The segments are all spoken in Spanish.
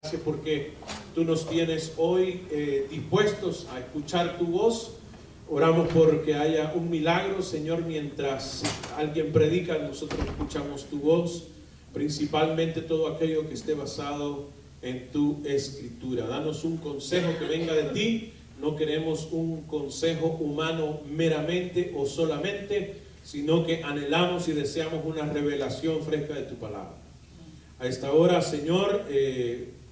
Gracias porque tú nos tienes hoy dispuestos a escuchar tu voz. Oramos porque haya un milagro, Señor, mientras alguien predica, nosotros escuchamos tu voz, principalmente todo aquello que esté basado en tu escritura. Danos un consejo que venga de ti, no queremos un consejo humano meramente o solamente, sino que anhelamos y deseamos una revelación fresca de tu palabra. A esta hora, Señor,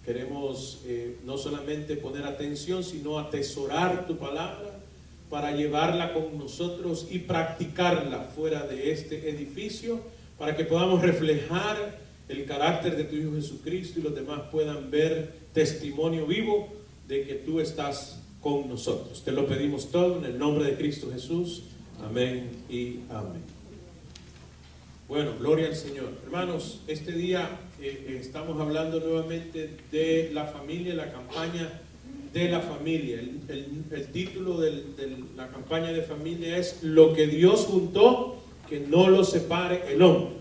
queremos no solamente poner atención, sino atesorar tu palabra para llevarla con nosotros y practicarla fuera de este edificio, para que podamos reflejar el carácter de tu Hijo Jesucristo y los demás puedan ver testimonio vivo de que tú estás con nosotros. Te lo pedimos todo en el nombre de Cristo Jesús. Amén y amén. Bueno, gloria al Señor. Hermanos, este día estamos hablando nuevamente de la familia, la campaña de la familia. El título de la campaña de familia es Lo que Dios juntó, que no lo separe el hombre.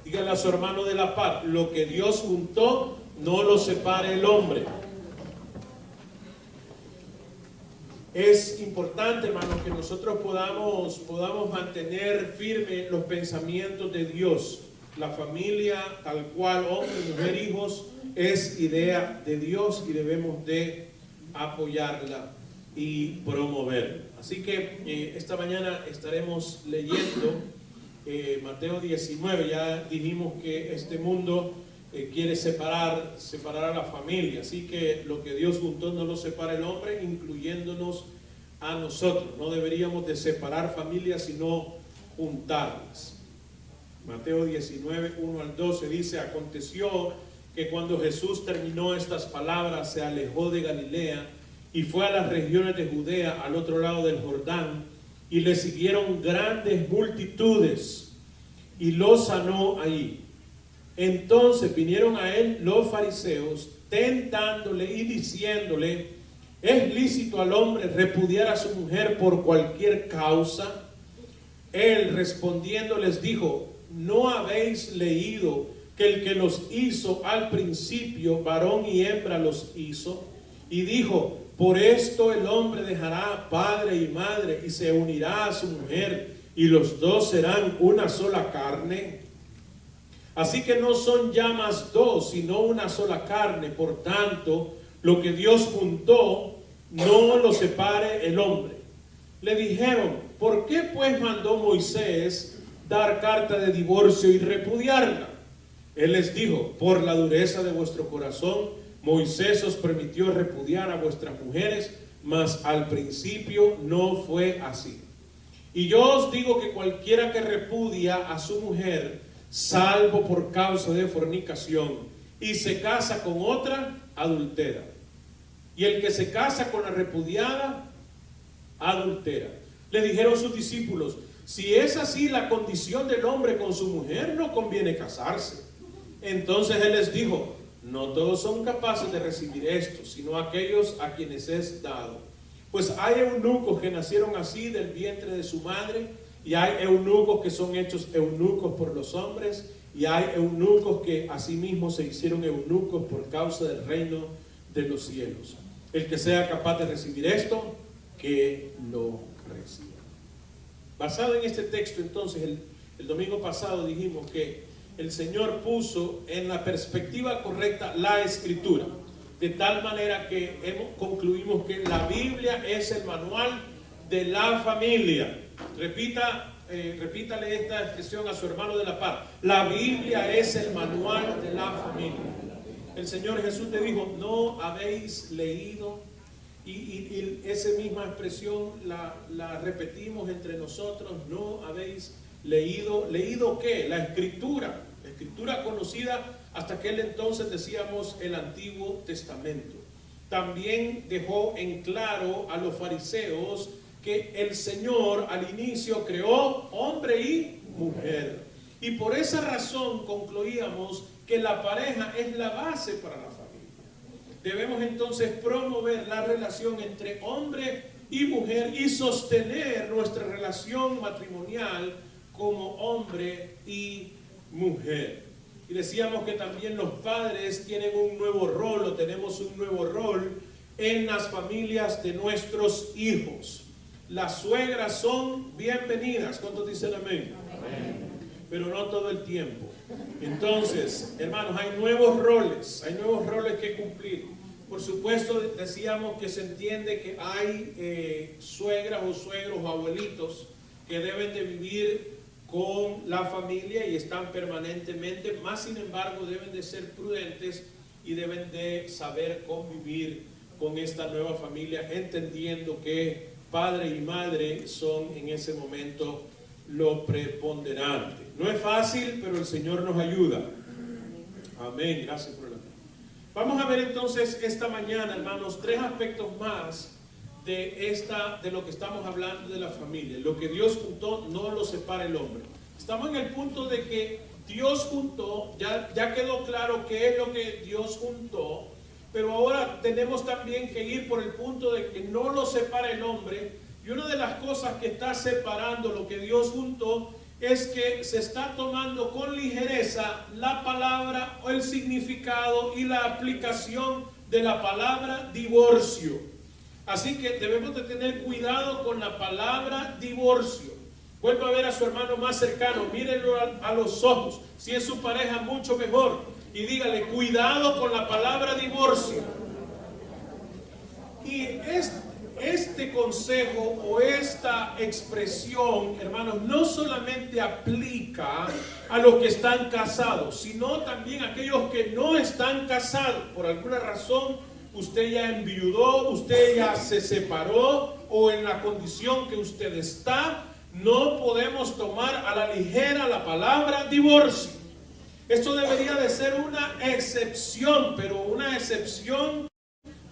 Dígale a su hermano de la par, lo que Dios juntó, no lo separe el hombre. Es importante, hermanos, que nosotros podamos mantener firmes los pensamientos de Dios. La familia, tal cual, hombre, mujer, hijos, es idea de Dios y debemos de apoyarla y promoverla. Así que esta mañana estaremos leyendo Mateo 19. Ya dijimos que este mundo quiere separar a la familia, así que lo que Dios juntó no lo separa el hombre, incluyéndonos a nosotros. No deberíamos de separar familias, sino juntarlas. Mateo 19, 1 al 12 dice: aconteció que cuando Jesús terminó estas palabras, se alejó de Galilea y fue a las regiones de Judea, al otro lado del Jordán, y le siguieron grandes multitudes, y lo sanó allí. Entonces vinieron a él los fariseos, tentándole y diciéndole: ¿es lícito al hombre repudiar a su mujer por cualquier causa? Él respondiendo les dijo: ¿no habéis leído que el que los hizo al principio, varón y hembra los hizo? Y dijo: por esto el hombre dejará padre y madre y se unirá a su mujer, y los dos serán una sola carne. Así que no son ya más dos, sino una sola carne. Por tanto, lo que Dios juntó, no lo separe el hombre. Le dijeron: ¿por qué pues mandó Moisés dar carta de divorcio y repudiarla? Él les dijo: por la dureza de vuestro corazón, Moisés os permitió repudiar a vuestras mujeres, mas al principio no fue así. Y yo os digo que cualquiera que repudia a su mujer, salvo por causa de fornicación, y se casa con otra, adultera. Y el que se casa con la repudiada, adultera. Le dijeron sus discípulos: si es así la condición del hombre con su mujer, no conviene casarse. Entonces él les dijo: no todos son capaces de recibir esto, sino aquellos a quienes es dado. Pues hay eunucos que nacieron así del vientre de su madre, y hay eunucos que son hechos eunucos por los hombres, y hay eunucos que asimismo se hicieron eunucos por causa del reino de los cielos. El que sea capaz de recibir esto, que lo reciba. Basado en este texto, entonces, el domingo pasado dijimos que el Señor puso en la perspectiva correcta la Escritura, de tal manera que concluimos que la Biblia es el manual de la familia. Repítale esta expresión a su hermano de la par. La Biblia es el manual de la familia. El Señor Jesús te dijo: no habéis leído, y esa misma expresión la repetimos entre nosotros: no habéis leído. ¿Leído qué? La Escritura. La Escritura conocida hasta aquel entonces, decíamos, el Antiguo Testamento. También dejó en claro a los fariseos que el Señor al inicio creó hombre y mujer. Y por esa razón concluíamos que la pareja es la base para la familia. Debemos entonces promover la relación entre hombre y mujer y sostener nuestra relación matrimonial como hombre y mujer. Y decíamos que también los padres tienen un nuevo rol, o tenemos un nuevo rol en las familias de nuestros hijos. Las suegras son bienvenidas. ¿Cuántos dicen amén? Amén. Pero no todo el tiempo. Entonces, hermanos, hay nuevos roles que cumplir. Por supuesto, decíamos que se entiende que hay suegras o suegros o abuelitos que deben de vivir con la familia y están permanentemente, más sin embargo deben de ser prudentes y deben de saber convivir con esta nueva familia, entendiendo que padre y madre son en ese momento lo preponderante. No es fácil, pero el Señor nos ayuda. Amén. Gracias por la... Vamos a ver entonces esta mañana, hermanos, 3 aspectos más de lo que estamos hablando de la familia. Lo que Dios juntó no lo separa el hombre. Estamos en el punto de que Dios juntó, ya quedó claro qué es lo que Dios juntó, pero ahora tenemos también que ir por el punto de que no lo separa el hombre. Y una de las cosas que está separando lo que Dios juntó es que se está tomando con ligereza la palabra o el significado y la aplicación de la palabra divorcio. Así que debemos de tener cuidado con la palabra divorcio. Vuelva a ver a su hermano más cercano, mírenlo a los ojos. Si es su pareja, mucho mejor. Y dígale, cuidado con la palabra divorcio. Y este consejo o esta expresión, hermanos, no solamente aplica a los que están casados, sino también a aquellos que no están casados. Por alguna razón, usted ya enviudó, usted ya se separó, o en la condición que usted está, no podemos tomar a la ligera la palabra divorcio. Esto debería de ser una excepción, pero una excepción,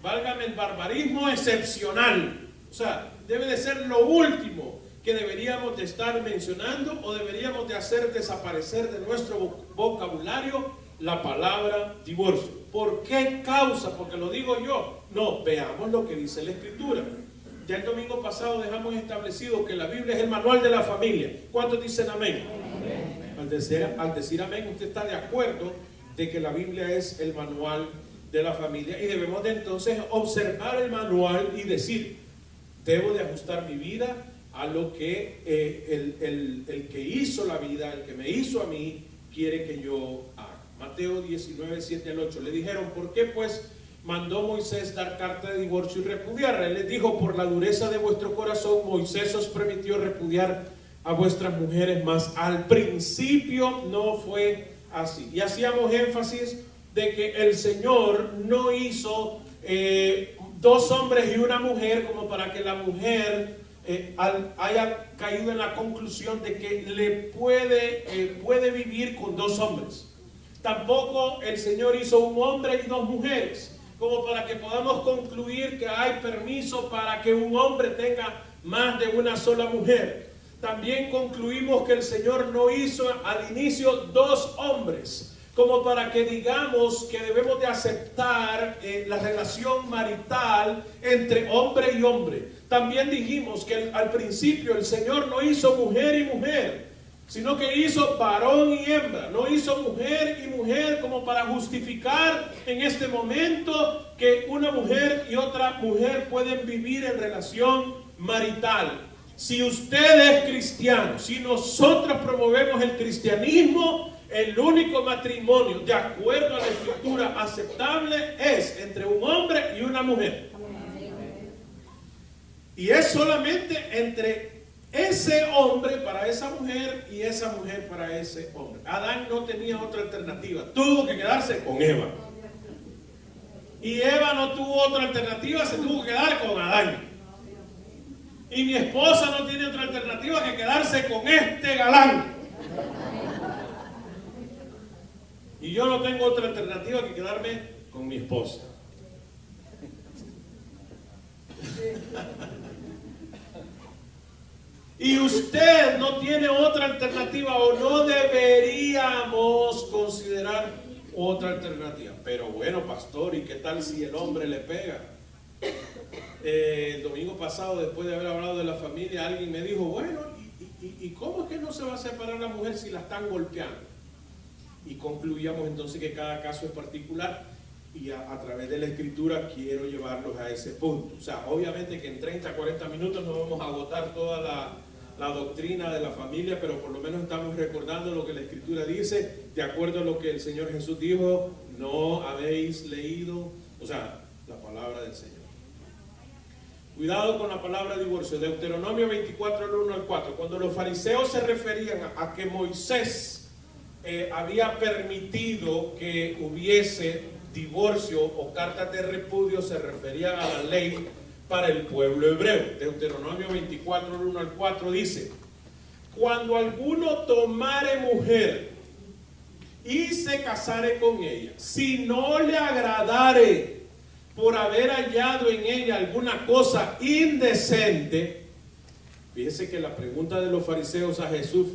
válgame el barbarismo, excepcional. O sea, debe de ser lo último que deberíamos de estar mencionando o deberíamos de hacer desaparecer de nuestro vocabulario la palabra divorcio. ¿Por qué causa? Porque lo digo yo. No, veamos lo que dice la Escritura. Ya el domingo pasado dejamos establecido que la Biblia es el manual de la familia. ¿Cuántos dicen amén? Amén. Al decir amén, usted está de acuerdo de que la Biblia es el manual de la familia y debemos de entonces observar el manual y decir, debo de ajustar mi vida a lo que el que hizo la vida, el que me hizo a mí, quiere que yo haga. Mateo 19, 7 al 8. Le dijeron, ¿por qué pues mandó Moisés dar carta de divorcio y repudiarla? Él les dijo, por la dureza de vuestro corazón, Moisés os permitió repudiar a vuestras mujeres, mas al principio no fue así. Y hacíamos énfasis de que el Señor no hizo 2 hombres y una mujer como para que la mujer haya caído en la conclusión de que puede vivir con 2 hombres. Tampoco el Señor hizo un hombre y 2 mujeres, como para que podamos concluir que hay permiso para que un hombre tenga más de una sola mujer. También concluimos que el Señor no hizo al inicio 2 hombres, como para que digamos que debemos de aceptar la relación marital entre hombre y hombre. También dijimos que al principio el Señor no hizo mujer y mujer, sino que hizo varón y hembra. No hizo mujer y mujer como para justificar en este momento que una mujer y otra mujer pueden vivir en relación marital. Si usted es cristiano, si nosotros promovemos el cristianismo, el único matrimonio de acuerdo a la Escritura aceptable es entre un hombre y una mujer. Y es solamente entre ese hombre para esa mujer y esa mujer para ese hombre. Adán no tenía otra alternativa, tuvo que quedarse con Eva. Y Eva no tuvo otra alternativa, se tuvo que quedar con Adán. Y mi esposa no tiene otra alternativa que quedarse con este galán. Y yo no tengo otra alternativa que quedarme con mi esposa. Y usted no tiene otra alternativa o no deberíamos considerar otra alternativa. Pero bueno, pastor, ¿y qué tal si el hombre le pega? El domingo pasado, después de haber hablado de la familia, alguien me dijo, bueno, ¿y cómo es que no se va a separar la mujer si la están golpeando? y concluíamos entonces que cada caso es particular y a través de la escritura quiero llevarlos a ese punto. O sea, obviamente que en 30, 40 minutos no vamos a agotar toda la doctrina de la familia, pero por lo menos estamos recordando lo que la escritura dice, de acuerdo a lo que el Señor Jesús dijo, no habéis leído, o sea, la palabra del Señor. Cuidado con la palabra divorcio. Deuteronomio 24, del 1 al 4. Cuando los fariseos se referían a que Moisés había permitido que hubiese divorcio o cartas de repudio, se referían a la ley para el pueblo hebreo. Deuteronomio 24, del 1 al 4 dice: cuando alguno tomare mujer y se casare con ella, si no le agradare por haber hallado en ella alguna cosa indecente. Fíjese que la pregunta de los fariseos a Jesús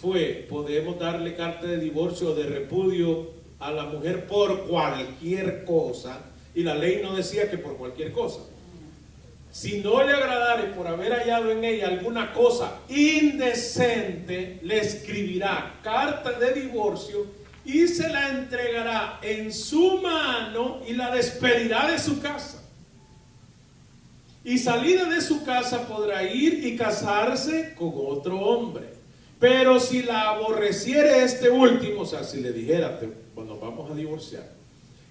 fue: ¿podemos darle carta de divorcio o de repudio a la mujer por cualquier cosa? Y la ley no decía que por cualquier cosa. Si no le agradare por haber hallado en ella alguna cosa indecente, le escribirá carta de divorcio y se la entregará en su mano y la despedirá de su casa. Y salida de su casa podrá ir y casarse con otro hombre. Pero si la aborreciere este último, o sea, si le dijera, bueno, vamos a divorciar,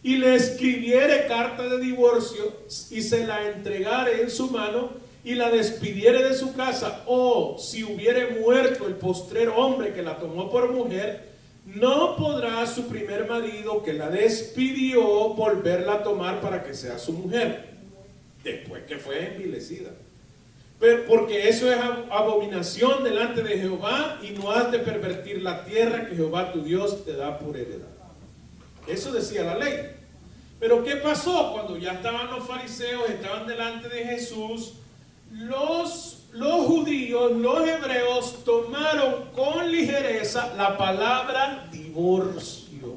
y le escribiere carta de divorcio y se la entregare en su mano y la despidiere de su casa, o si hubiere muerto el postrer hombre que la tomó por mujer, no podrá su primer marido que la despidió volverla a tomar para que sea su mujer, después que fue envilecida. Pero porque eso es abominación delante de Jehová, y no has de pervertir la tierra que Jehová tu Dios te da por heredad. Eso decía la ley. Pero ¿qué pasó? Cuando ya estaban los fariseos, estaban delante de Jesús, los judíos, los hebreos, tomaron con ligereza la palabra divorcio.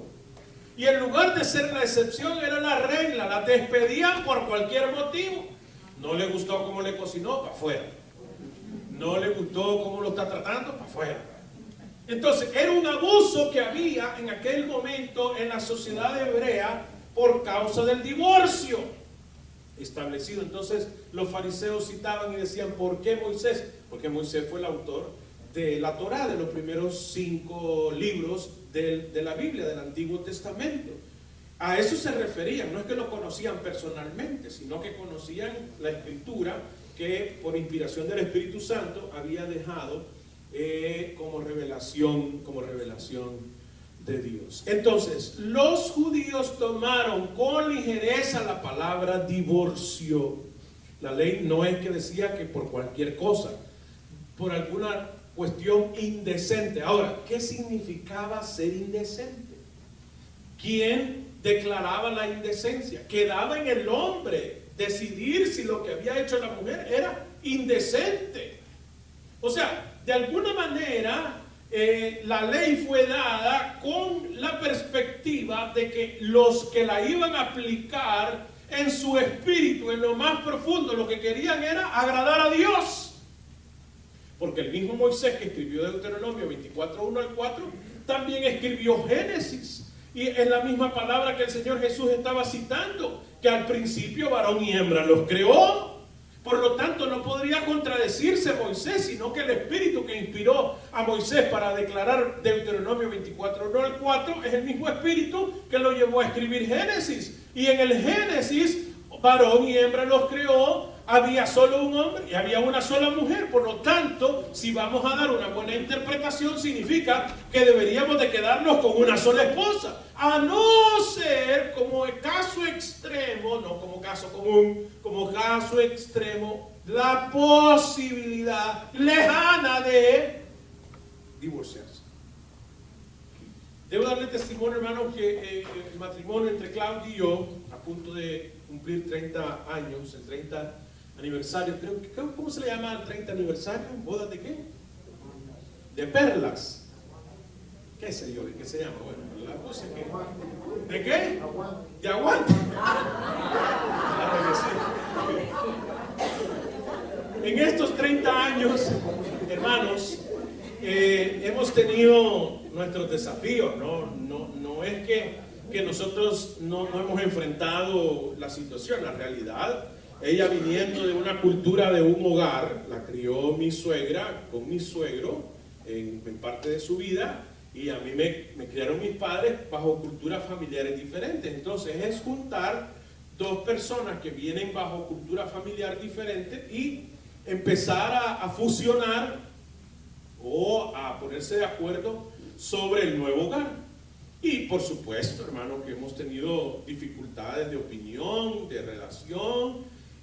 Y en lugar de ser la excepción, era la regla. La despedían por cualquier motivo. No le gustó cómo le cocinó, para afuera. No le gustó cómo lo está tratando, para afuera. Entonces, era un abuso que había en aquel momento en la sociedad hebrea por causa del divorcio establecido. Entonces los fariseos citaban y decían: ¿por qué Moisés? Porque Moisés fue el autor de la Torá, de los primeros 5 libros de la Biblia, del Antiguo Testamento. A eso se referían. No es que lo conocían personalmente, sino que conocían la escritura que por inspiración del Espíritu Santo había dejado como revelación de Dios. Entonces, los judíos tomaron con ligereza la palabra divorcio. La ley no es que decía que por cualquier cosa, por alguna cuestión indecente. Ahora, ¿qué significaba ser indecente? ¿Quién declaraba la indecencia? Quedaba en el hombre decidir si lo que había hecho la mujer era indecente. O sea, de alguna manera la ley fue dada con la perspectiva de que los que la iban a aplicar en su espíritu, en lo más profundo, lo que querían era agradar a Dios. Porque el mismo Moisés, que escribió Deuteronomio 24, 1 al 4, también escribió Génesis. Y es la misma palabra que el Señor Jesús estaba citando, que al principio varón y hembra los creó. Por lo tanto, no podría contradecirse Moisés, sino que el espíritu que inspiró a Moisés para declarar Deuteronomio 24, 1 al 4, es el mismo espíritu que lo llevó a escribir Génesis. Y en el Génesis, varón y hembra los creó, había solo un hombre y había una sola mujer. Por lo tanto, si vamos a dar una buena interpretación, significa que deberíamos de quedarnos con una sola esposa, a no ser como el caso extremo, no como caso común, como caso extremo, la posibilidad lejana de divorciarse. Debo darle testimonio, hermano, que el matrimonio entre Claudia y yo, a punto de cumplir 30 años, el 30 aniversario, ¿cómo se le llama el 30 aniversario? ¿Bodas de qué? De perlas. ¿Qué sé yo? ¿De qué se llama? Bueno, la cosa que... ¿De qué? De aguante. En estos 30 años, hermanos, hemos tenido nuestros desafíos. No es que nosotros no hemos enfrentado la situación. La realidad, ella viniendo de una cultura de un hogar, la crió mi suegra con mi suegro en parte de su vida, y a mí me criaron mis padres bajo culturas familiares diferentes. Entonces es juntar dos personas que vienen bajo cultura familiar diferente y empezar a fusionar o a ponerse de acuerdo sobre el nuevo hogar. Y por supuesto, hermano, que hemos tenido dificultades de opinión, de relación,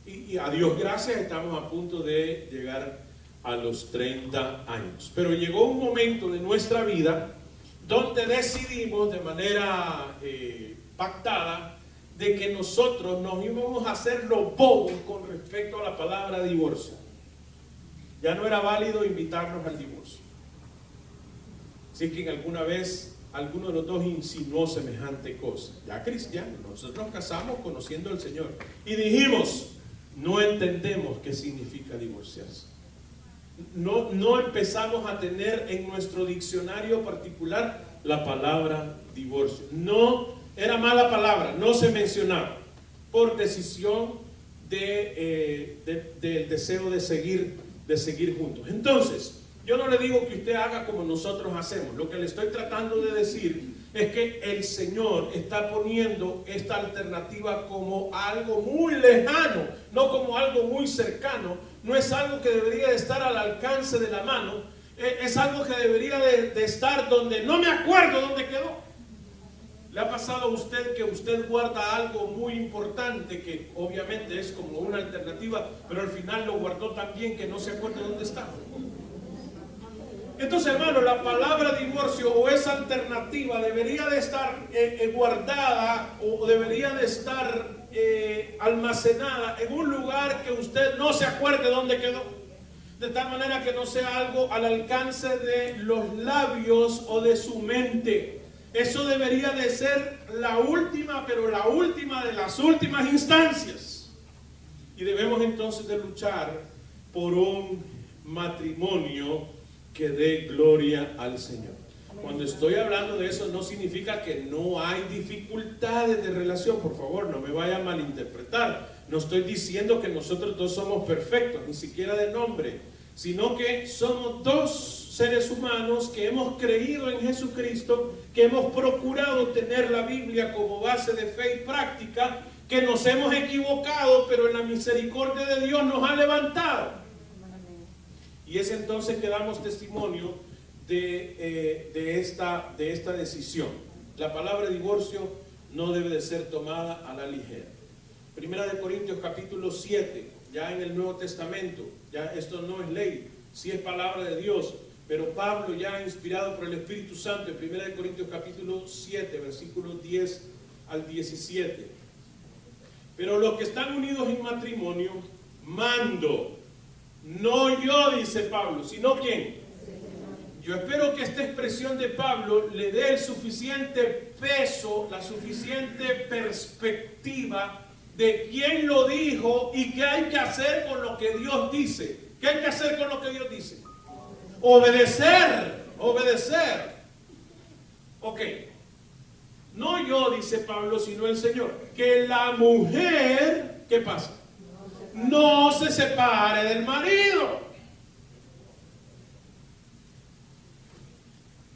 y a Dios gracias estamos a punto de llegar a los 30 años. Pero llegó un momento de nuestra vida donde decidimos de manera pactada de que nosotros nos íbamos a hacer los bobos con respecto a la palabra divorcio. Ya no era válido invitarnos al divorcio. Así que alguna vez alguno de los dos insinuó semejante cosa. Ya cristianos, nosotros nos casamos conociendo al Señor y dijimos, no entendemos qué significa divorciarse. No empezamos a tener en nuestro diccionario particular la palabra divorcio. No era mala palabra, no se mencionaba por decisión del deseo de seguir juntos. Entonces, yo no le digo que usted haga como nosotros hacemos. Lo que le estoy tratando de decir es que el Señor está poniendo esta alternativa como algo muy lejano, no como algo muy cercano. No es algo que debería de estar al alcance de la mano. Es algo que debería de estar donde no me acuerdo dónde quedó. ¿Le ha pasado a usted que usted guarda algo muy importante que obviamente es como una alternativa, pero al final lo guardó tan bien que no se acuerda dónde está? Entonces, hermano, la palabra divorcio o esa alternativa debería de estar guardada o debería de estar almacenada en un lugar que usted no se acuerde dónde quedó, de tal manera que no sea algo al alcance de los labios o de su mente. Eso debería de ser la última, pero la última de las últimas instancias, y debemos entonces de luchar por un matrimonio que dé gloria al Señor. Cuando estoy hablando de eso no significa que no hay dificultades de relación. Por favor, no me vaya a malinterpretar. No estoy diciendo que nosotros dos somos perfectos, ni siquiera de nombre, sino que somos dos seres humanos que hemos creído en Jesucristo, que hemos procurado tener la Biblia como base de fe y práctica, que nos hemos equivocado, pero en la misericordia de Dios nos ha levantado. Y es entonces que damos testimonio de esta decisión. La palabra divorcio no debe de ser tomada a la ligera. Primera de Corintios capítulo 7, ya en el Nuevo Testamento, ya esto no es ley, sí es palabra de Dios, pero Pablo ya inspirado por el Espíritu Santo, en Primera de Corintios capítulo 7, versículos 10 al 17. Pero los que están unidos en matrimonio, mando. No yo, dice Pablo, sino ¿quién? Yo espero que esta expresión de Pablo le dé el suficiente peso, la suficiente perspectiva de quién lo dijo y qué hay que hacer con lo que Dios dice. ¿Qué hay que hacer con lo que Dios dice? Obedecer. Ok. No yo, dice Pablo, sino el Señor. Que la mujer, ¿qué pasa? No se separe del marido.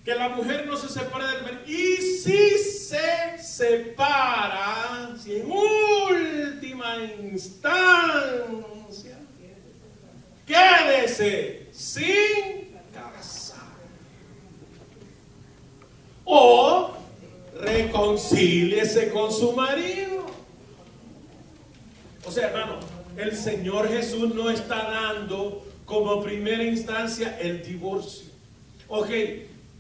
Que la mujer no se separe del marido. Y si se separa, si en última instancia, quédese sin casar. O reconcíliese con su marido. O sea, hermano, el Señor Jesús no está dando como primera instancia el divorcio. Ok,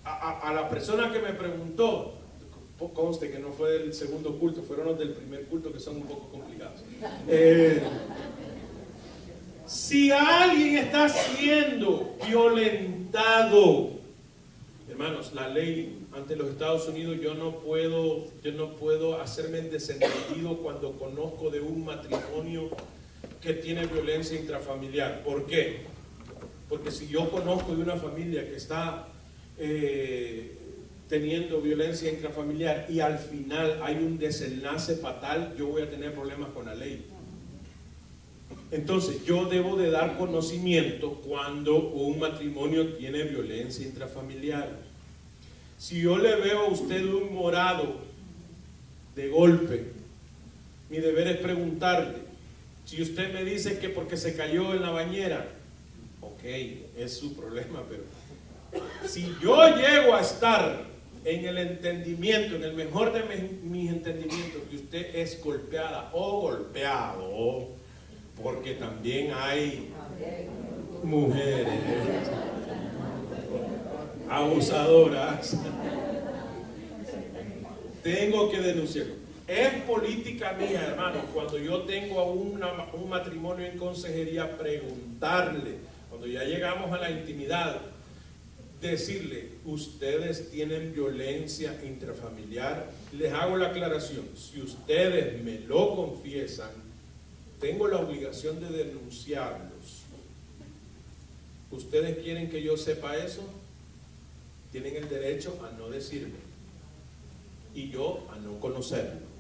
a la persona que me preguntó, conste que no fue del segundo culto, fueron los del primer culto que son un poco complicados. Si alguien está siendo violentado, hermanos, la ley ante los Estados Unidos, yo no puedo hacerme el desentendido cuando conozco de un matrimonio que tiene violencia intrafamiliar. ¿Por qué? Porque si yo conozco de una familia que está teniendo violencia intrafamiliar y al final hay un desenlace fatal, yo voy a tener problemas con la ley. Entonces, yo debo de dar conocimiento cuando un matrimonio tiene violencia intrafamiliar. Si yo le veo a usted un morado de golpe, mi deber es preguntarle. Si usted me dice que porque se cayó en la bañera, ok, es su problema, pero si yo llego a estar en el entendimiento, en el mejor de mis entendimientos, que usted es golpeada o golpeado, porque también hay mujeres abusadoras, tengo que denunciarlo. Es política mía, hermano, cuando yo tengo a un matrimonio en consejería, preguntarle, cuando ya llegamos a la intimidad, decirle, ustedes tienen violencia intrafamiliar. Les hago la aclaración, si ustedes me lo confiesan, tengo la obligación de denunciarlos. ¿Ustedes quieren que yo sepa eso? Tienen el derecho a no decirme y yo a no conocerlo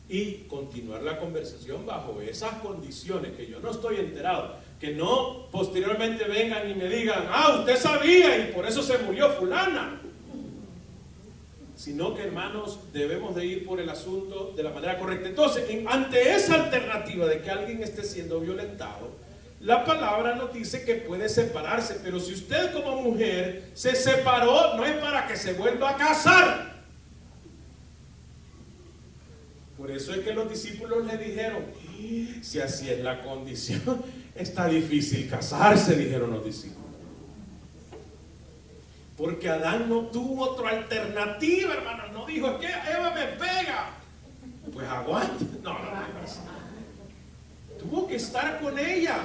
y continuar la conversación bajo esas condiciones, que yo no estoy enterado, que no posteriormente vengan y me digan, usted sabía y por eso se murió fulana, sino que, hermanos, debemos de ir por el asunto de la manera correcta. Entonces, ante esa alternativa de que alguien esté siendo violentado, la palabra nos dice que puede separarse, pero si usted como mujer se separó, no es para que se vuelva a casar. Por eso es que los discípulos le dijeron, si así es la condición, está difícil casarse, dijeron los discípulos. Porque Adán no tuvo otra alternativa, hermano. No dijo, es que Eva me pega. Pues aguante. No. Tuvo que estar con ella.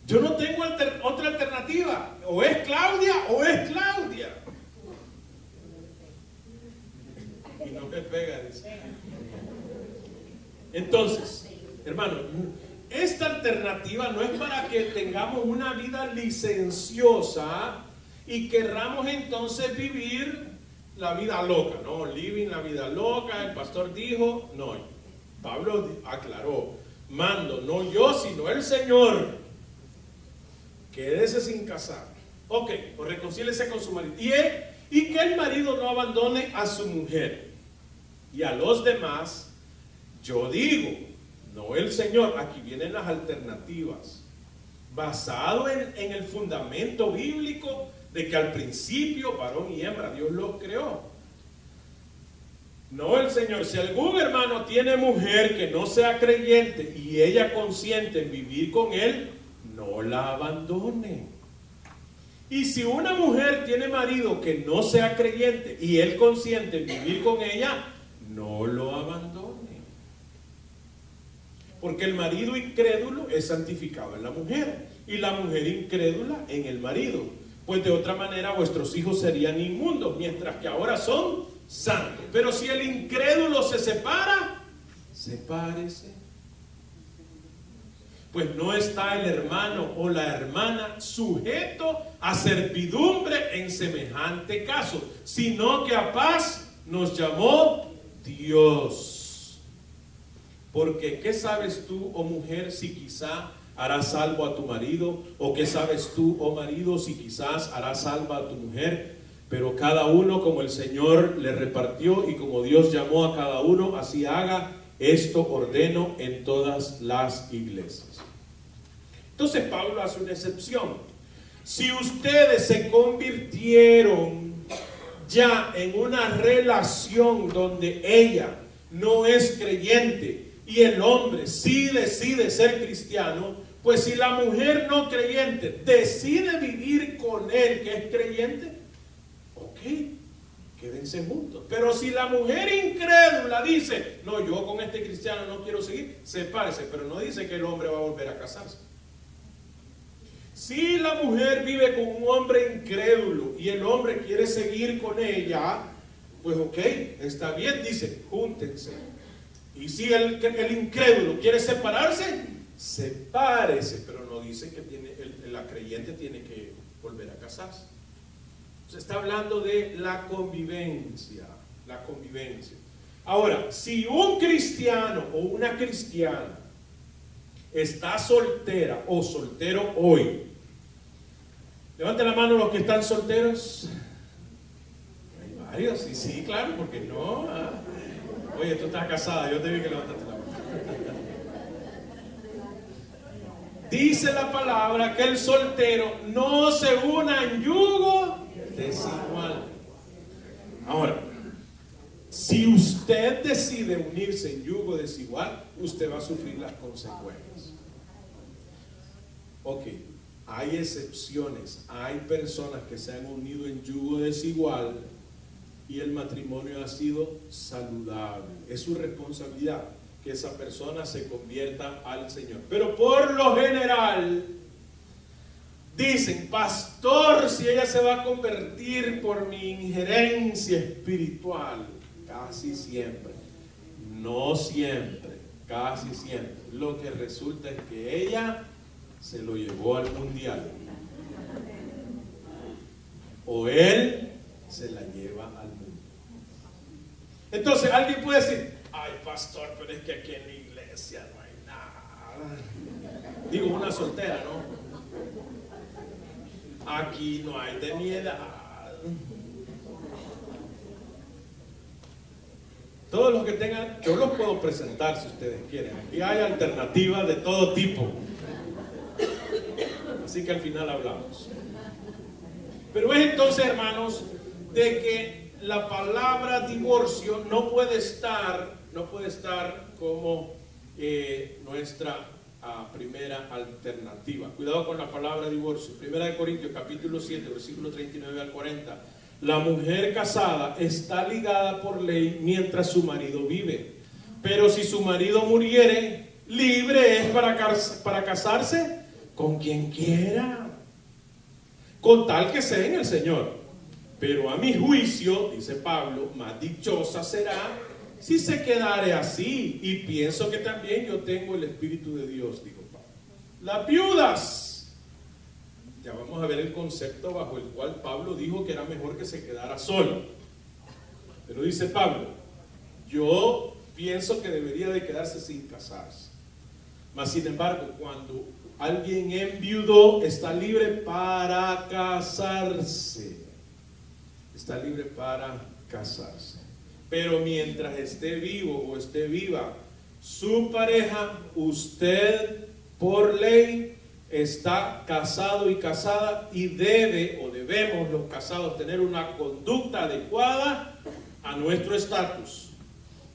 Yo no tengo otra alternativa. O es Claudia o es Claudia. Y no me pega, dice. Entonces, hermano, esta alternativa no es para que tengamos una vida licenciosa y querramos entonces vivir la vida loca, ¿no? Living la vida loca, el pastor dijo, no. Pablo aclaró, mando, no yo, sino el Señor. Quédese sin casar. Ok, o reconcíliese con su marido. Y que el marido no abandone a su mujer. Y a los demás, yo digo, no el Señor, aquí vienen las alternativas, basado en el fundamento bíblico de que al principio varón y hembra Dios los creó. No el Señor. Si algún hermano tiene mujer que no sea creyente y ella consiente en vivir con él, no la abandone. Y si una mujer tiene marido que no sea creyente y él consiente en vivir con ella, no lo abandone. Porque el marido incrédulo es santificado en la mujer y la mujer incrédula en el marido. Pues de otra manera vuestros hijos serían inmundos, mientras que ahora son santos. Pero si el incrédulo se separa, sepárese. Pues no está el hermano o la hermana sujeto a servidumbre en semejante caso, sino que a paz nos llamó Dios. Porque ¿qué sabes tú, oh mujer, si quizá harás salvo a tu marido? ¿O qué sabes tú, oh marido, si quizás harás salvo a tu mujer? Pero cada uno como el Señor le repartió y como Dios llamó a cada uno, así haga. Esto ordeno en todas las iglesias. Entonces Pablo hace una excepción. Si ustedes se convirtieron ya en una relación donde ella no es creyente y el hombre sí decide ser cristiano, pues si la mujer no creyente decide vivir con él que es creyente, ok, quédense juntos. Pero si la mujer incrédula dice, no, yo con este cristiano no quiero seguir, sepárese, pero no dice que el hombre va a volver a casarse. Si la mujer vive con un hombre incrédulo y el hombre quiere seguir con ella, pues ok, está bien, dice, júntense. Y si el incrédulo quiere separarse, sepárese, pero no dice que la creyente tiene que volver a casarse. Se está hablando de la convivencia, la convivencia. Ahora, si un cristiano o una cristiana está soltera o soltero hoy, levanten la mano los que están solteros. Hay varios, sí, claro, porque no. Oye, tú estás casada, yo te vi que levantaste la mano. Dice la palabra que el soltero no se una en yugo desigual. Ahora, si usted decide unirse en yugo desigual, usted va a sufrir las consecuencias. Ok, hay excepciones, hay personas que se han unido en yugo desigual y el matrimonio ha sido saludable. Es su responsabilidad que esa persona se convierta al Señor. Pero por lo general, dicen, pastor, si ella se va a convertir por mi injerencia espiritual. Casi siempre, no siempre, casi siempre. Lo que resulta es que ella se lo llevó al mundial. O él se la lleva al mundo. Entonces alguien puede decir, ay pastor, pero es que aquí en la iglesia no hay nada. Digo, una soltera, ¿no? Aquí no hay de mi edad. Todos los que tengan, yo los puedo presentar si ustedes quieren. Aquí hay alternativas de todo tipo. Así que al final hablamos. Pero es entonces, hermanos, de que la palabra divorcio no puede estar como nuestra primera alternativa. Cuidado con la palabra divorcio. Primera de Corintios capítulo 7, versículo 39 al 40. La mujer casada está ligada por ley mientras su marido vive. Pero si su marido muriere, libre es para casarse con quien quiera, con tal que sea en el Señor. Pero a mi juicio, dice Pablo, más dichosa será si se quedare así. Y pienso que también yo tengo el Espíritu de Dios, dijo Pablo. Las viudas. Ya vamos a ver el concepto bajo el cual Pablo dijo que era mejor que se quedara solo. Pero dice Pablo, yo pienso que debería de quedarse sin casarse. Mas sin embargo, cuando alguien enviudó, está libre para casarse. Está libre para casarse. Pero mientras esté vivo o esté viva su pareja, usted por ley está casado y casada y debe o debemos los casados tener una conducta adecuada a nuestro estatus.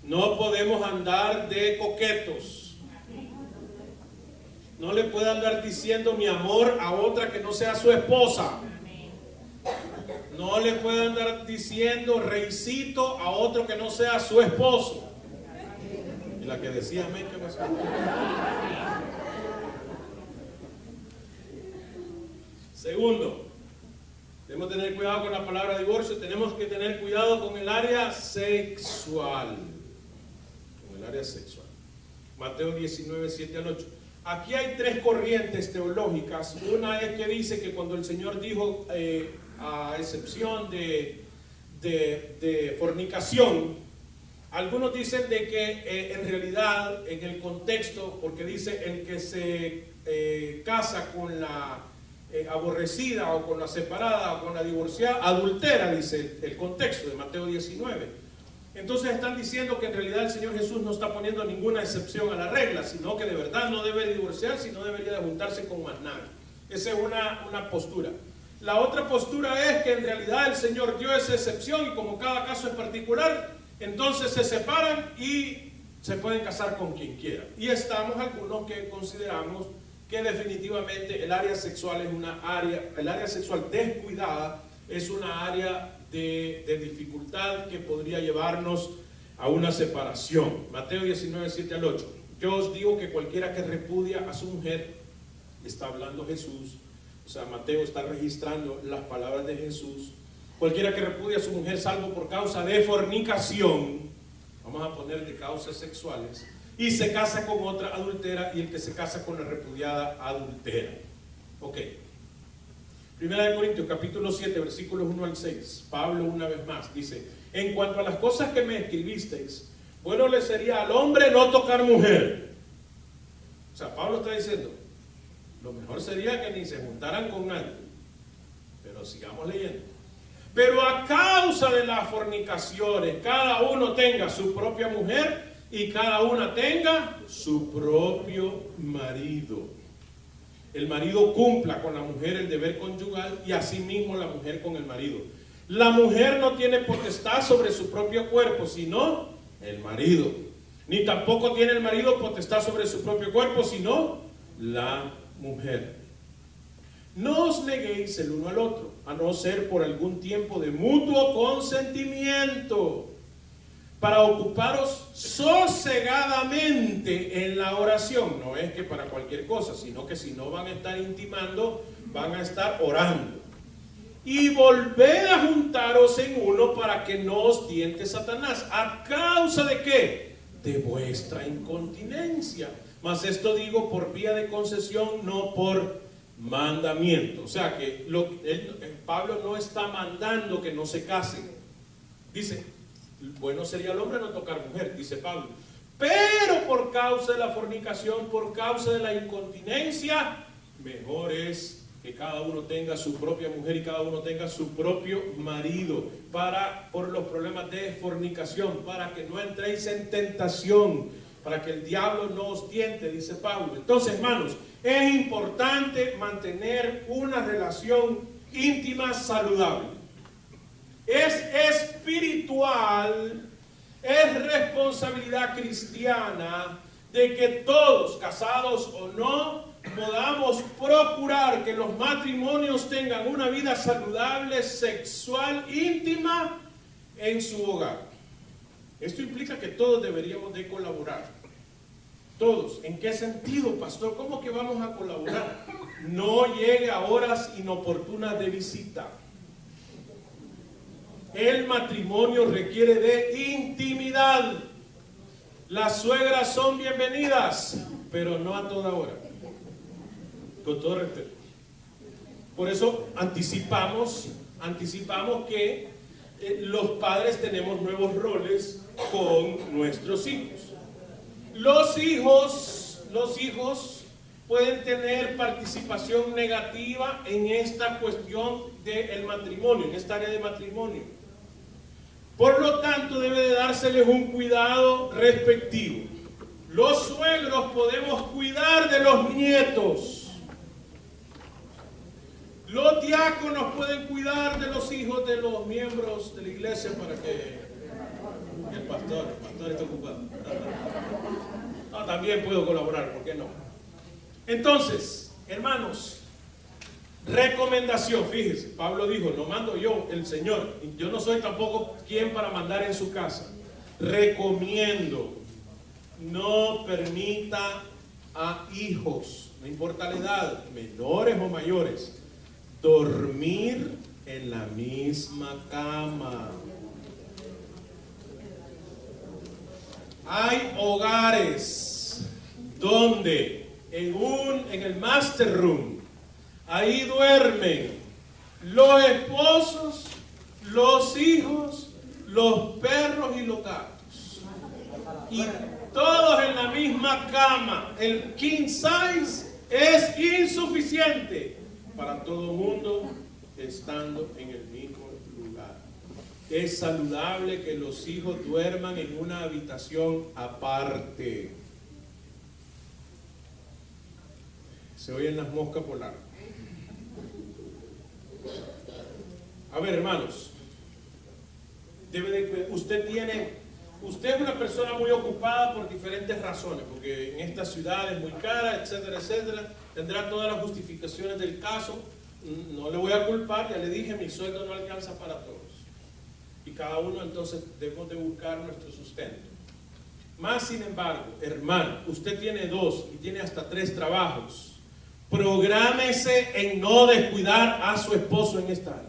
No podemos andar de coquetos. No le puede andar diciendo mi amor a otra que no sea su esposa. No le puede andar diciendo reycito a otro que no sea su esposo. Y la que decía amén, ¿qué pasó? Segundo, debemos tener cuidado con la palabra divorcio. Tenemos que tener cuidado con el área sexual. Con el área sexual. Mateo 19, 7 al 8. Aquí hay tres corrientes teológicas. Una es que dice que cuando el Señor dijo, a excepción de fornicación, algunos dicen de que en realidad, en el contexto, porque dice el que se casa con la aborrecida o con la separada o con la divorciada, adultera, dice el contexto de Mateo 19. Entonces están diciendo que en realidad el Señor Jesús no está poniendo ninguna excepción a la regla, sino que de verdad no debe divorciarse y no debería de juntarse con más nadie. Esa es una postura. La otra postura es que en realidad el Señor dio esa excepción y como cada caso es particular, entonces se separan y se pueden casar con quien quiera. Y estamos algunos que consideramos que definitivamente el área sexual es una área, el área sexual descuidada es una área de dificultad que podría llevarnos a una separación. Mateo 19, 7 al 8. Yo os digo que cualquiera que repudia a su mujer, está hablando Jesús, o sea, Mateo está registrando las palabras de Jesús. Cualquiera que repudia a su mujer salvo por causa de fornicación, vamos a poner de causas sexuales, y se casa con otra adultera, y el que se casa con la repudiada adultera. Ok. Primera de Corintios, capítulo 7, versículos 1 al 6. Pablo una vez más dice: en cuanto a las cosas que me escribisteis, bueno le sería al hombre no tocar mujer. O sea, Pablo está diciendo, lo mejor sería que ni se juntaran con nadie. Pero sigamos leyendo. Pero a causa de las fornicaciones, cada uno tenga su propia mujer y cada una tenga su propio marido. El marido cumpla con la mujer el deber conyugal y asimismo la mujer con el marido. La mujer no tiene potestad sobre su propio cuerpo, sino el marido. Ni tampoco tiene el marido potestad sobre su propio cuerpo, sino la mujer. No os neguéis el uno al otro, a no ser por algún tiempo de mutuo consentimiento, para ocuparos sosegadamente en la oración. No es que para cualquier cosa, sino que si no van a estar intimando, van a estar orando. Y volved a juntaros en uno para que no os tiente Satanás. ¿A causa de qué? De vuestra incontinencia. Mas esto digo por vía de concesión, no por mandamiento. O sea que Pablo no está mandando que no se casen. Dice, bueno sería el hombre no tocar mujer, dice Pablo. Pero por causa de la fornicación, por causa de la incontinencia, mejor es que cada uno tenga su propia mujer y cada uno tenga su propio marido, por los problemas de fornicación, para que no entréis en tentación, para que el diablo no os tiente, dice Pablo. Entonces, hermanos, es importante mantener una relación íntima saludable. Es espiritual, es responsabilidad cristiana de que todos, casados o no, podamos procurar que los matrimonios tengan una vida saludable, sexual, íntima en su hogar. Esto implica que todos deberíamos de colaborar. Todos. ¿En qué sentido, pastor? ¿Cómo que vamos a colaborar? No llegue a horas inoportunas de visita. El matrimonio requiere de intimidad. Las suegras son bienvenidas, pero no a toda hora. Con todo respeto. Por eso anticipamos que los padres tenemos nuevos roles con nuestros hijos. Los hijos pueden tener participación negativa en esta cuestión del matrimonio, en esta área de matrimonio. Por lo tanto, debe de dárseles un cuidado respectivo. Los suegros podemos cuidar de los nietos. Los diáconos pueden cuidar de los hijos de los miembros de la iglesia para que el pastor esté ocupado. No, también puedo colaborar, ¿por qué no? Entonces, hermanos, recomendación, fíjese, Pablo dijo, no mando yo, el Señor, yo no soy tampoco quien para mandar en su casa. Recomiendo, no permita a hijos, no importa la edad, menores o mayores, dormir en la misma cama. Hay hogares donde en el master room, ahí duermen los esposos, los hijos, los perros y los gatos. Y todos en la misma cama. El king size es insuficiente para todo el mundo estando en el mismo lugar. Es saludable que los hijos duerman en una habitación aparte. Se oyen las moscas volar. A ver, hermanos, usted es una persona muy ocupada por diferentes razones, porque en esta ciudad es muy cara, etcétera, etcétera. Tendrá todas las justificaciones del caso. No le voy a culpar, ya le dije, mi sueldo no alcanza para todos. Y cada uno entonces debemos de buscar nuestro sustento. Más sin embargo, hermano, usted tiene 2 y tiene hasta 3 trabajos. Prográmese en no descuidar a su esposo en esta área.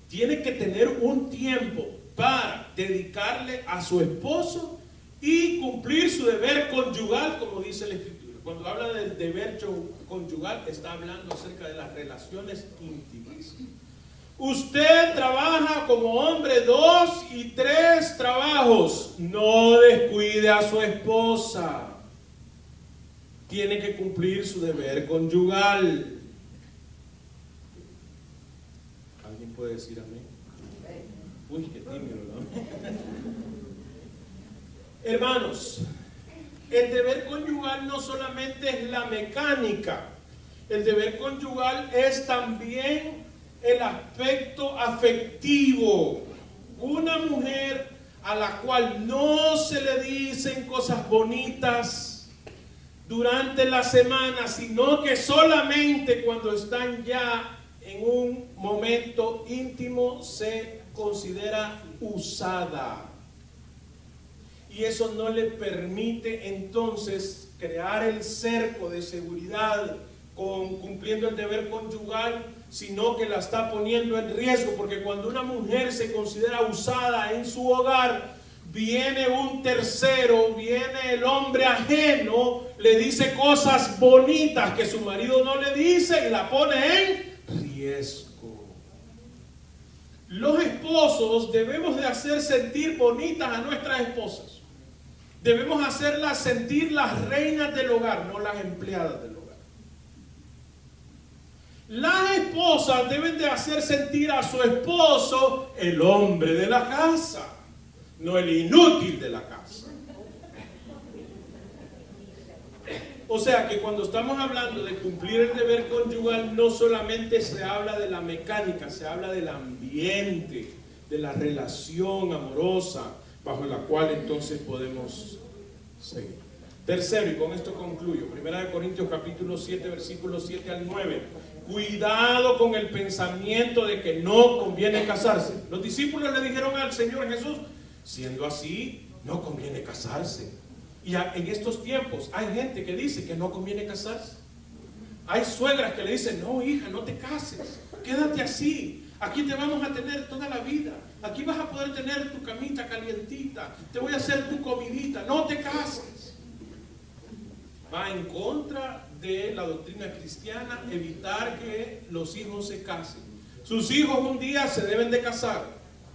Tiene que tener un tiempo para dedicarle a su esposo y cumplir su deber conyugal, como dice la Escritura. Cuando habla del deber conyugal, está hablando acerca de las relaciones íntimas. Usted trabaja como hombre 2 y 3 trabajos. No descuide a su esposa. Tiene que cumplir su deber conyugal. ¿Alguien puede decir amén? Uy, qué tímido, ¿no? Hermanos, el deber conyugal no solamente es la mecánica. El deber conyugal es también el aspecto afectivo. Una mujer a la cual no se le dicen cosas bonitas durante la semana, sino que solamente cuando están ya en un momento íntimo se considera usada. Y eso no le permite entonces crear el cerco de seguridad cumpliendo el deber conyugal, sino que la está poniendo en riesgo, porque cuando una mujer se considera usada en su hogar, viene un tercero, viene el hombre ajeno, le dice cosas bonitas que su marido no le dice y la pone en riesgo. Los esposos debemos de hacer sentir bonitas a nuestras esposas. Debemos hacerlas sentir las reinas del hogar, no las empleadas del hogar. Las esposas deben de hacer sentir a su esposo el hombre de la casa, no el inútil de la casa. O sea que cuando estamos hablando de cumplir el deber conyugal, no solamente se habla de la mecánica, se habla del ambiente, de la relación amorosa, bajo la cual entonces podemos seguir. Tercero, y con esto concluyo, 1 Corintios capítulo 7, versículos 7 al 9. Cuidado con el pensamiento de que no conviene casarse. Los discípulos le dijeron al Señor Jesús, siendo así, no conviene casarse. Y en estos tiempos hay gente que dice que no conviene casarse. Hay suegras que le dicen, no hija, no te cases, quédate así. Aquí te vamos a tener toda la vida. Aquí vas a poder tener tu camita calientita. Te voy a hacer tu comidita. No te cases. Va en contra de la doctrina cristiana evitar que los hijos se casen. Sus hijos un día se deben de casar.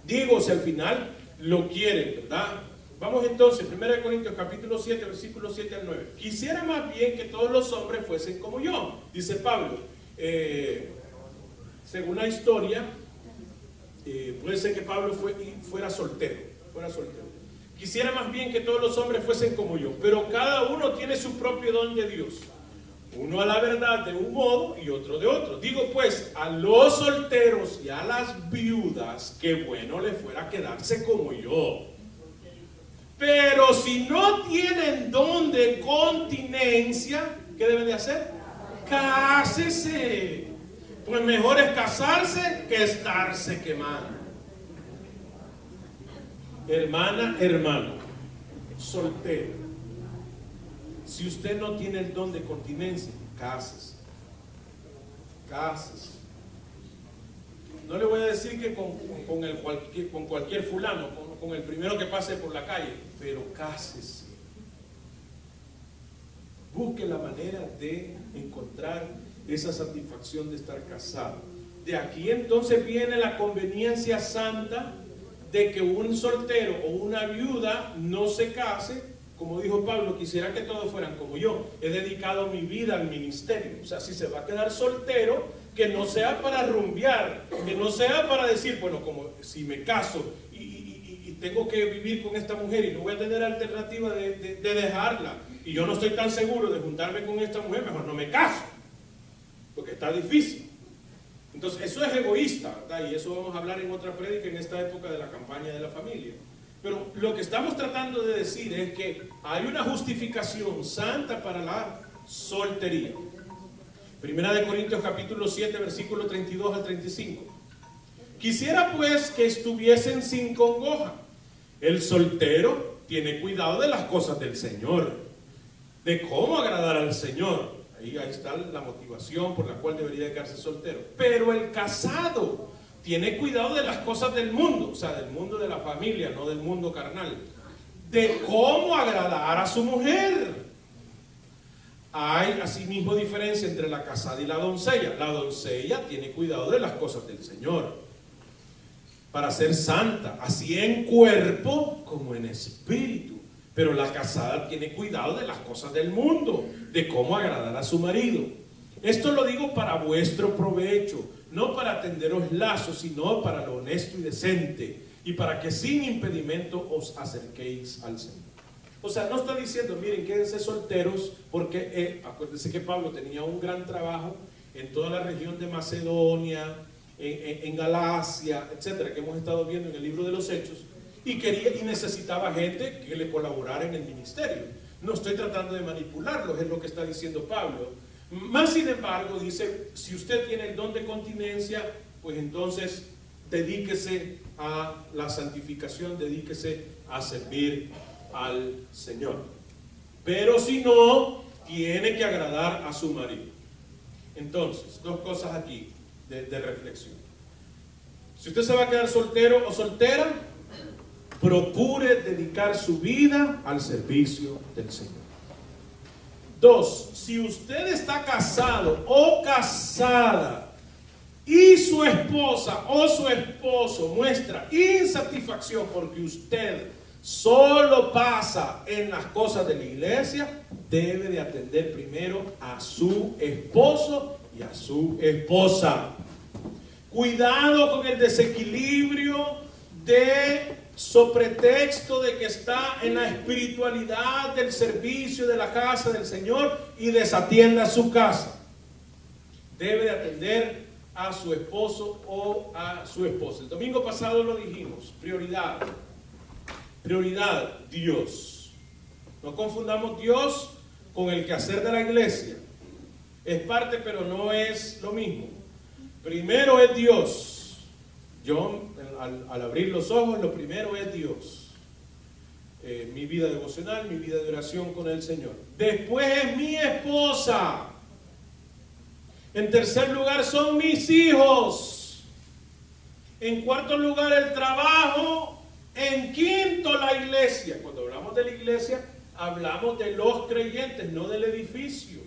Digo, si al final lo quieren, ¿verdad? Vamos entonces, 1 Corintios capítulo 7, versículos 7 al 9. Quisiera más bien que todos los hombres fuesen como yo, dice Pablo. Según la historia, puede ser que Pablo fuera soltero. Quisiera más bien que todos los hombres fuesen como yo, pero cada uno tiene su propio don de Dios. Uno a la verdad de un modo y otro de otro. Digo pues, a los solteros y a las viudas, qué bueno les fuera quedarse como yo. Pero si no tienen don de continencia, ¿qué deben de hacer? Cásese. Pues mejor es casarse que estarse quemando. Hermana, hermano, soltero, si usted no tiene el don de continencia, cásese. No le voy a decir que con cualquier fulano, con el primero que pase por la calle, pero cásese. Busque la manera de encontrar esa satisfacción de estar casado. De aquí entonces viene la conveniencia santa de que un soltero o una viuda no se case. Como dijo Pablo, quisiera que todos fueran como yo. He dedicado mi vida al ministerio. O sea, si se va a quedar soltero, que no sea para rumbear, que no sea para decir, bueno, como si me caso y tengo que vivir con esta mujer y no voy a tener alternativa de dejarla, y yo no estoy tan seguro de juntarme con esta mujer, mejor no me caso, porque está difícil. Entonces eso es egoísta, ¿verdad? Y eso vamos a hablar en otra prédica en esta época de la campaña de la familia. Pero lo que estamos tratando de decir es que hay una justificación santa para la soltería. 1 Corintios capítulo 7, versículo 32 al 35. Quisiera pues que estuviesen sin congoja. El soltero tiene cuidado de las cosas del Señor, de cómo agradar al Señor. Ahí está la motivación por la cual debería de quedarse soltero. Pero el casado tiene cuidado de las cosas del mundo, o sea, del mundo de la familia, no del mundo carnal. De cómo agradar a su mujer. Hay asimismo diferencia entre la casada y la doncella. La doncella tiene cuidado de las cosas del Señor para ser santa, así en cuerpo como en espíritu. Pero la casada tiene cuidado de las cosas del mundo, de cómo agradar a su marido. Esto lo digo para vuestro provecho, no para tenderos lazos, sino para lo honesto y decente, y para que sin impedimento os acerquéis al Señor. O sea, no está diciendo, miren, quédense solteros, porque acuérdense que Pablo tenía un gran trabajo en toda la región de Macedonia, en Galacia, etcétera, que hemos estado viendo en el libro de los Hechos, y quería y necesitaba gente que le colaborara en el ministerio. No estoy tratando de manipularlos, es lo que está diciendo Pablo. Más sin embargo, dice, si usted tiene el don de continencia, pues entonces dedíquese a la santificación, dedíquese a servir al Señor. Pero si no, tiene que agradar a su marido. Entonces, dos cosas aquí de reflexión. Si usted se va a quedar soltero o soltera, procure dedicar su vida al servicio del Señor. Dos, si usted está casado o casada y su esposa o su esposo muestra insatisfacción porque usted solo pasa en las cosas de la iglesia, debe de atender primero a su esposo y a su esposa. Cuidado con el desequilibrio de pretexto de que está en la espiritualidad del servicio de la casa del Señor y desatienda su casa. Debe de atender a su esposo o a su esposa. El domingo pasado lo dijimos, prioridad, Dios. No confundamos Dios con el quehacer de la iglesia. Es parte, pero no es lo mismo. Primero es Dios. Yo, al abrir los ojos, lo primero es Dios. Mi vida devocional, mi vida de oración con el Señor. Después es mi esposa. En tercer lugar son mis hijos. En cuarto lugar el trabajo. En quinto la iglesia. Cuando hablamos de la iglesia, hablamos de los creyentes, no del edificio,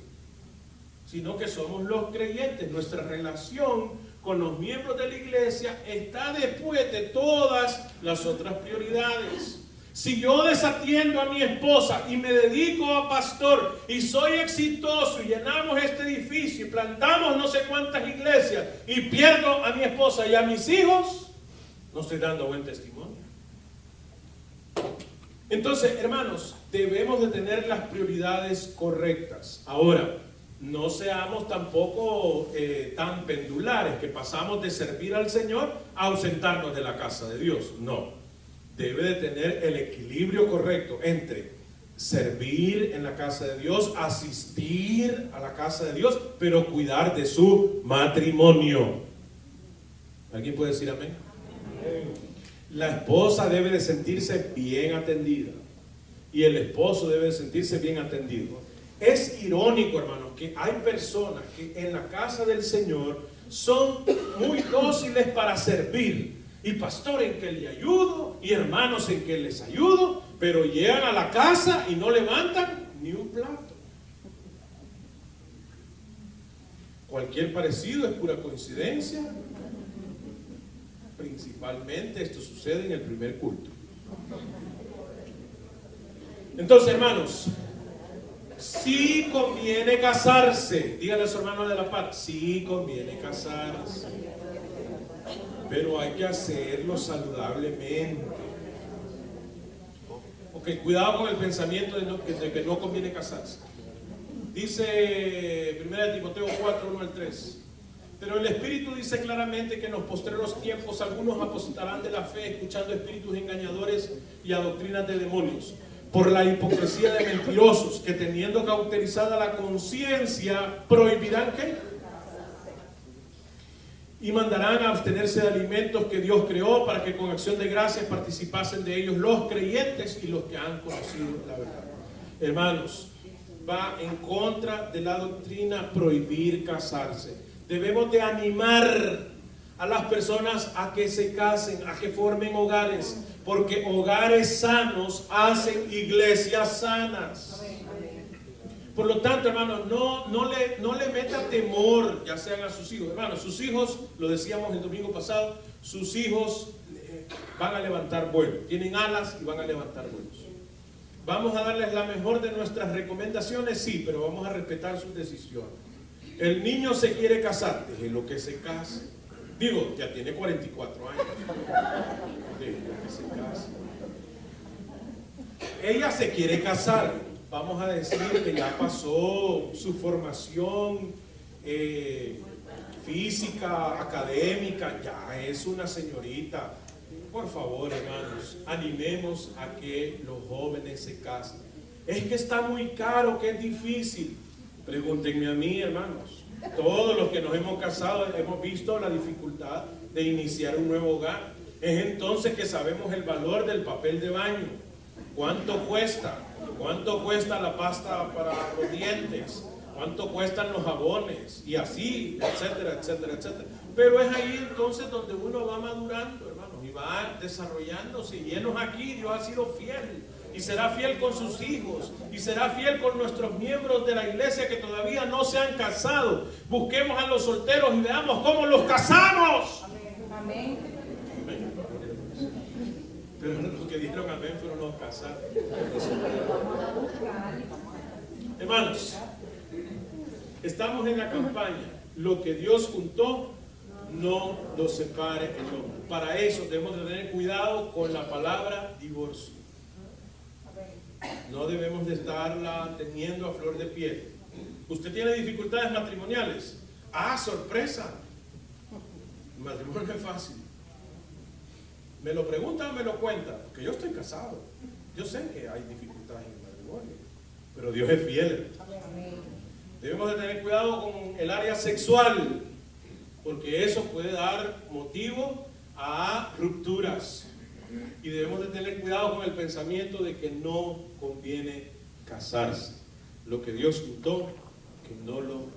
sino que somos los creyentes. Nuestra relación con los miembros de la iglesia está después de todas las otras prioridades. Si yo desatiendo a mi esposa y me dedico a pastor y soy exitoso y llenamos este edificio y plantamos no sé cuántas iglesias y pierdo a mi esposa y a mis hijos, no estoy dando buen testimonio. Entonces, hermanos, debemos de tener las prioridades correctas. Ahora, no seamos tampoco tan pendulares que pasamos de servir al Señor a ausentarnos de la casa de Dios. No, debe de tener el equilibrio correcto entre servir en la casa de Dios, asistir a la casa de Dios, pero cuidar de su matrimonio. ¿Alguien puede decir amén? La esposa debe de sentirse bien atendida y el esposo debe de sentirse bien atendido. Es irónico, hermanos, que hay personas que en la casa del Señor son muy dóciles para servir. Y pastor en que le ayudo, y hermanos en que les ayudo, pero llegan a la casa y no levantan ni un plato. Cualquier parecido es pura coincidencia. Principalmente esto sucede en el primer culto. Entonces, hermanos, sí conviene casarse. Díganle a su hermano de la par, sí conviene casarse, pero hay que hacerlo saludablemente. Ok, cuidado con el pensamiento de que no conviene casarse. Dice 1 Timoteo 4, 1 al 3. Pero el Espíritu dice claramente que en los postreros tiempos algunos apostatarán de la fe, escuchando espíritus engañadores y a doctrinas de demonios, por la hipocresía de mentirosos, que teniendo cauterizada la conciencia, prohibirán ¿qué? Y mandarán a abstenerse de alimentos que Dios creó, para que con acción de gracias participasen de ellos los creyentes y los que han conocido la verdad. Hermanos, va en contra de la doctrina prohibir casarse. Debemos de animar a las personas a que se casen, a que formen hogares, porque hogares sanos hacen iglesias sanas. Por lo tanto, hermanos, no le meta temor, ya sean a sus hijos. Hermanos, sus hijos, lo decíamos el domingo pasado, sus hijos van a levantar vuelo. Tienen alas y van a levantar vuelos. Vamos a darles la mejor de nuestras recomendaciones, sí, pero vamos a respetar sus decisiones. El niño se quiere casar, déjelo que se case. Digo, ya tiene 44 años. Déjelo que se case. Ella se quiere casar. Vamos a decir que ya pasó su formación física, académica, ya es una señorita. Por favor, hermanos, animemos a que los jóvenes se casen. Es que está muy caro, que es difícil. Pregúntenme a mí, hermanos. Todos los que nos hemos casado hemos visto la dificultad de iniciar un nuevo hogar. Es entonces que sabemos el valor del papel de baño. ¿Cuánto cuesta? ¿Cuánto cuesta la pasta para los dientes? ¿Cuánto cuestan los jabones? Y así, etcétera, etcétera, etcétera. Pero es ahí entonces donde uno va madurando, hermanos, y va desarrollándose. Y llenos aquí, Dios ha sido fiel. Y será fiel con sus hijos. Y será fiel con nuestros miembros de la iglesia que todavía no se han casado. Busquemos a los solteros y veamos cómo los casamos. Amén. Pero los que dijeron amén fueron los casados. Hermanos, estamos en la campaña. Lo que Dios juntó, no lo separe el hombre. Para eso debemos de tener cuidado con la palabra divorcio. No debemos de estarla teniendo a flor de piel. ¿Usted tiene dificultades matrimoniales? ¡Ah, sorpresa! El matrimonio no es fácil. ¿Me lo preguntan o me lo cuentan? Porque yo estoy casado. Yo sé que hay dificultades en el matrimonio. Pero Dios es fiel. Debemos de tener cuidado con el área sexual, porque eso puede dar motivo a rupturas. Y debemos de tener cuidado con el pensamiento de que no conviene casarse. Lo que Dios juntó, que no lo